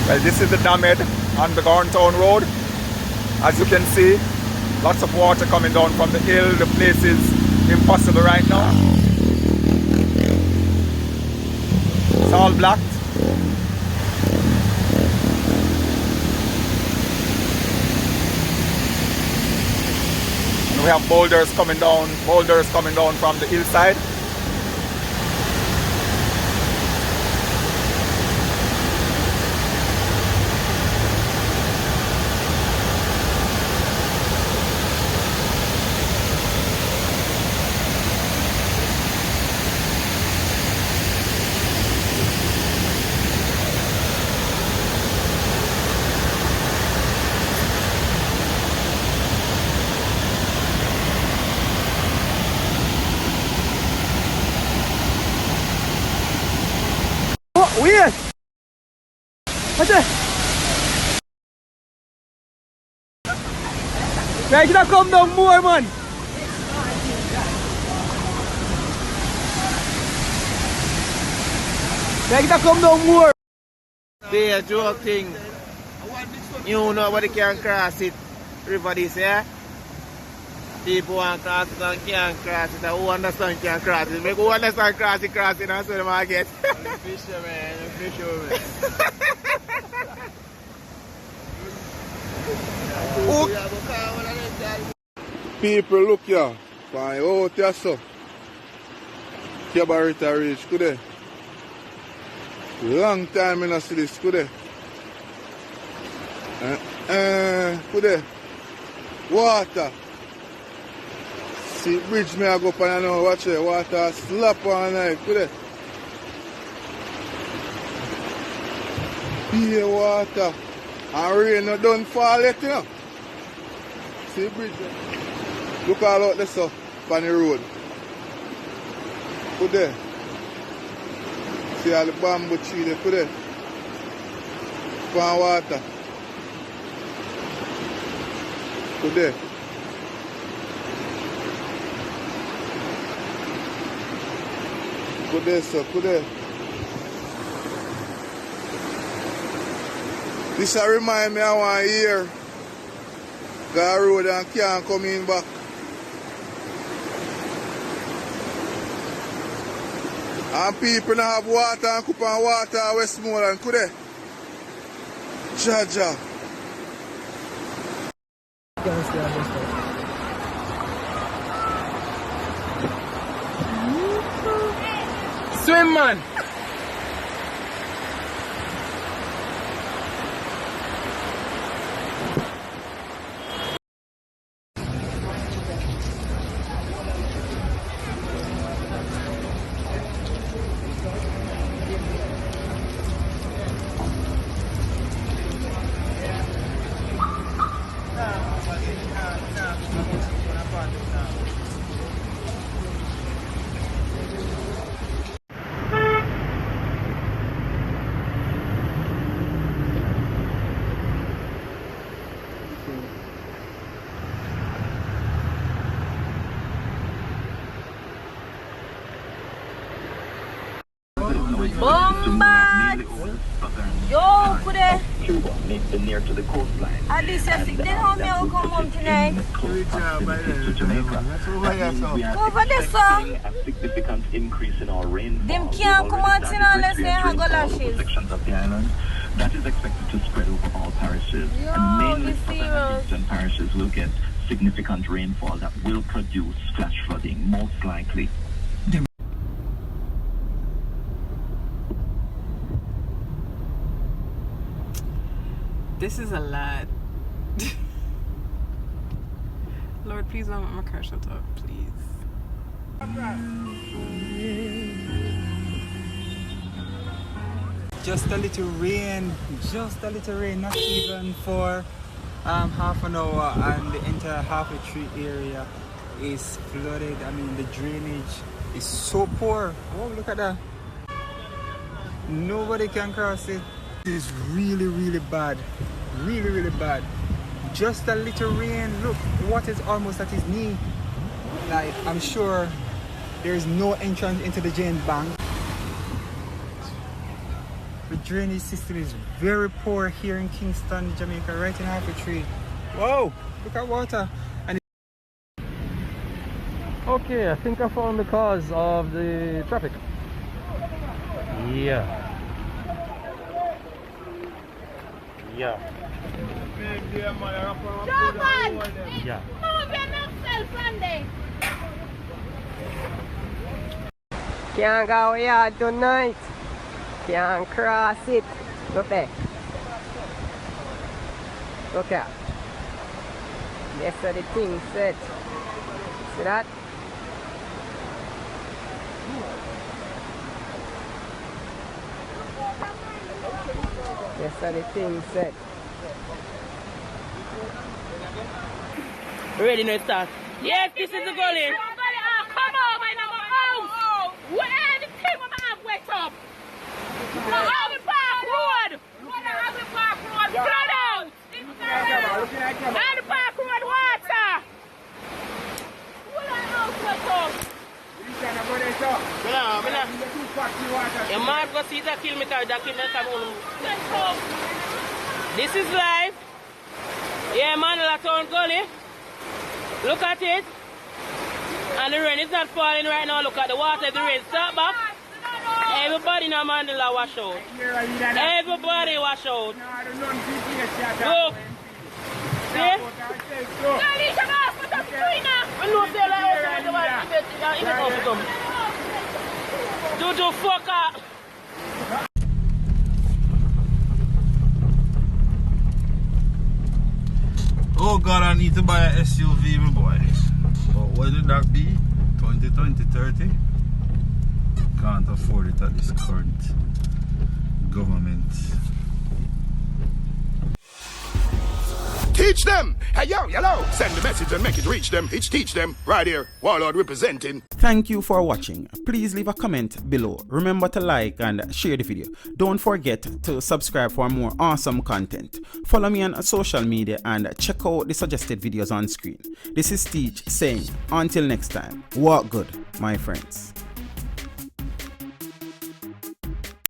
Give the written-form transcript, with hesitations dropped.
Well, this is the damage on the Town Road. As you can see, lots of water coming down from the hill. The place is impossible right now. It's all blocked. And we have boulders coming down from the hillside. Weird! What's that? Kaya kita come down more, man! Kaya kita come down more! They a joke thing. You nobody can cross it. River this, yeah? People want to cross it and can't cross it. Who understand can cross it? Make who understand cross it, that's what I get. Fisherman. People look here, fine out here so. Cabarita Ridge, could they? Long time I not see this, could they? Could they? Water. See bridge me I go up and now watch it, water slap all night, could they? Be water. And rain no don't fall yet, you know. See the bridge there? Look all out there so on the road. Put there. See all the bamboo tree there, put there. Pan water. Put there. Put there, sir, put there. This remind me of 1 year. Go road and can't come in back. And people now have water and cup and water at Westmoreland, could they? Jaja. Swim, man! Bombard! Yo, kude. Near to the coastline. At least I think they know me will come home tonight. To Jamaica. Over there, sir. A significant increase in our rainfall. Them can't come out unless they have lashes. Sections of the island. That is expected to spread over all parishes. Yo, And mainly be southern and serious. eastern parishes will get significant rainfall that will produce flash flooding, most likely. This is a lot. Lord, please don't let my car shut up, please. Just a little rain, not even for half an hour, and the entire halfway tree area is flooded. I mean, the drainage is so poor. Oh, look at that. Nobody can cross it. It is really, really bad. Really, really bad. Just a little rain. Look, water is almost at his knee. Like, I'm sure There is no entrance into the giant bank. The drainage system is very poor here in Kingston, Jamaica, right in half a tree. Whoa, look at water. And okay, I think I found the cause of the traffic. Yeah. Yeah. Yeah. Can't go here tonight. Can't cross it. Look there. Look at. That's how the thing set. See that? That's how the thing set. Ready now start. Yes, this is the gully. Come on, my number house. Where the thing when I have wet up? How the park road? What have the park road? Flood out. How the park road water? What the house wet up? Your man go see that kill me car, This is live. Yeah, man, La Town Gully. Look at it. And the rain is not falling right now. Look at the water. The rain stop back. Everybody in Mandela wash out. Everybody wash out. Look. See? Do fuck up. Oh God, I need to buy an SUV, my boy. But what did that be? 20, 30? Can't afford it at this current government. Teach them! Hey yo, hello! Send the message and make it reach them. It's teach them. Right here, Warlord representing. Thank you for watching. Please leave a comment below. Remember to like and share the video. Don't forget to subscribe for more awesome content. Follow me on social media and check out the suggested videos on screen. This is Teach saying, until next time, walk good, my friends.